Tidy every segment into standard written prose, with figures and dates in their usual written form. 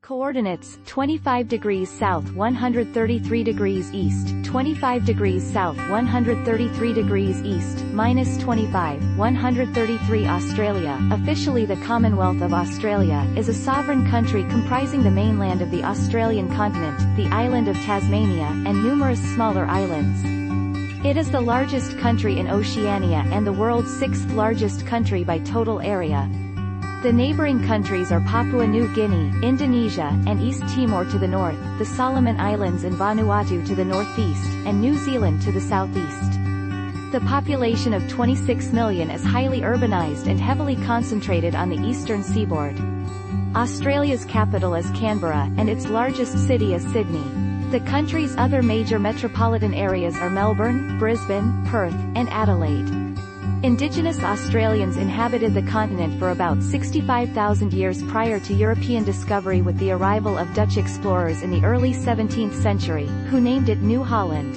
Coordinates: 25 degrees south 133 degrees east, 25 degrees south 133 degrees east, -25, 133 Australia, officially the Commonwealth of Australia, is a sovereign country comprising the mainland of the Australian continent, the island of Tasmania, and numerous smaller islands. It is the largest country in Oceania and the world's sixth largest country by total area. The neighbouring countries are Papua New Guinea, Indonesia, and East Timor to the north, the Solomon Islands and Vanuatu to the northeast, and New Zealand to the southeast. The population of 26 million is highly urbanised and heavily concentrated on the eastern seaboard. Australia's capital is Canberra, and its largest city is Sydney. The country's other major metropolitan areas are Melbourne, Brisbane, Perth, and Adelaide. Indigenous Australians inhabited the continent for about 65,000 years prior to European discovery, with the arrival of Dutch explorers in the early 17th century, who named it New Holland.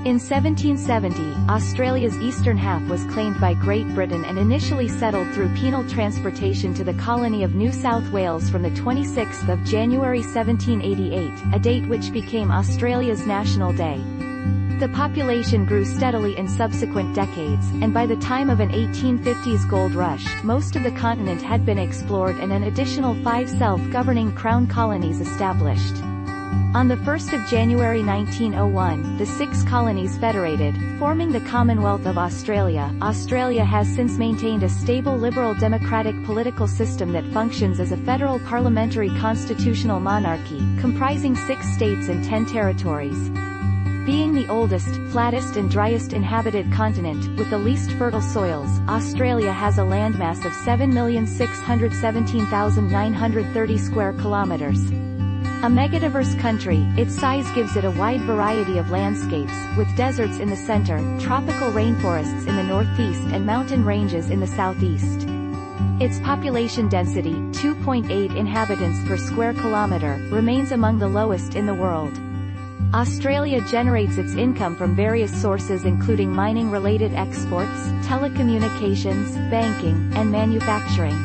In 1770, Australia's eastern half was claimed by Great Britain and initially settled through penal transportation to the colony of New South Wales from the 26th of January 1788, a date which became Australia's National Day. The population grew steadily in subsequent decades, and by the time of an 1850s gold rush, most of the continent had been explored and an additional 5 self-governing crown colonies established. On the 1st of January 1901, the 6 colonies federated, forming the Commonwealth of Australia. Australia has since maintained a stable liberal democratic political system that functions as a federal parliamentary constitutional monarchy, comprising 6 states and 10 territories. Being the oldest, flattest and driest inhabited continent, with the least fertile soils, Australia has a landmass of 7,617,930 square kilometers. A megadiverse country, its size gives it a wide variety of landscapes, with deserts in the center, tropical rainforests in the northeast and mountain ranges in the southeast. Its population density, 2.8 inhabitants per square kilometer, remains among the lowest in the world. Australia generates its income from various sources including mining-related exports, telecommunications, banking, and manufacturing.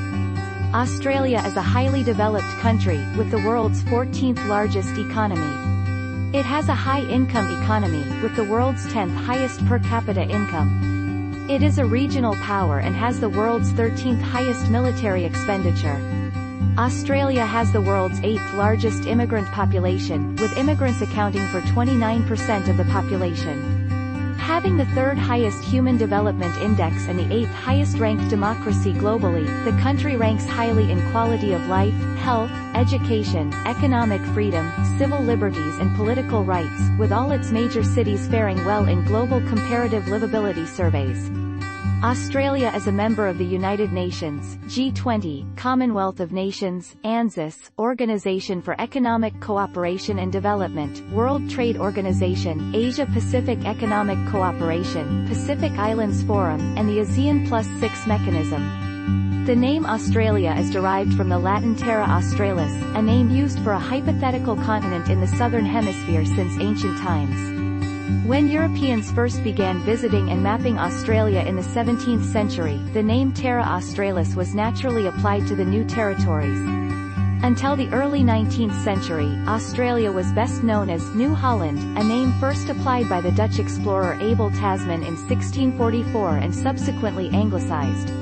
Australia is a highly developed country, with the world's 14th largest economy. It has a high-income economy, with the world's 10th highest per capita income. It is a regional power and has the world's 13th highest military expenditure. Australia has the world's 8th largest immigrant population, with immigrants accounting for 29% of the population. Having the 3rd highest Human Development Index and the 8th highest ranked democracy globally, the country ranks highly in quality of life, health, education, economic freedom, civil liberties and political rights, with all its major cities faring well in global comparative livability surveys. Australia is a member of the United Nations, G20, Commonwealth of Nations, ANZUS, Organization for Economic Cooperation and Development, World Trade Organization, Asia-Pacific Economic Cooperation, Pacific Islands Forum, and the ASEAN Plus 6 mechanism. The name Australia is derived from the Latin Terra Australis, a name used for a hypothetical continent in the southern hemisphere since ancient times. When Europeans first began visiting and mapping Australia in the 17th century, the name Terra Australis was naturally applied to the new territories. Until the early 19th century, Australia was best known as New Holland, a name first applied by the Dutch explorer Abel Tasman in 1644 and subsequently anglicised.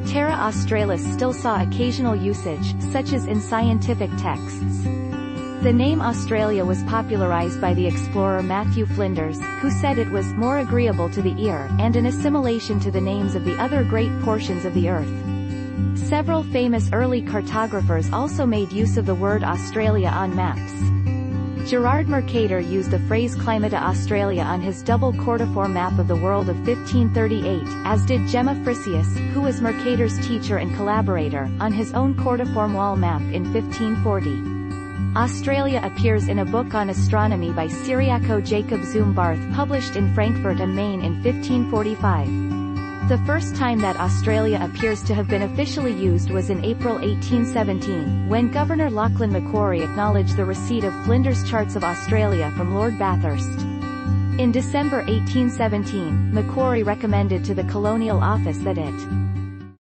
Terra Australis still saw occasional usage, such as in scientific texts. The name Australia was popularised by the explorer Matthew Flinders, who said it was more agreeable to the ear, and an assimilation to the names of the other great portions of the earth. Several famous early cartographers also made use of the word Australia on maps. Gerard Mercator used the phrase Climata Australia on his double cortiform map of the world of 1538, as did Gemma Frisius, who was Mercator's teacher and collaborator, on his own cortiform wall map in 1540. Australia appears in a book on astronomy by Cyriaco Jacob Zumbarth published in Frankfurt am Main in 1545. The first time that Australia appears to have been officially used was in April 1817, when Governor Lachlan Macquarie acknowledged the receipt of Flinders' charts of Australia from Lord Bathurst. In December 1817, Macquarie recommended to the Colonial Office that it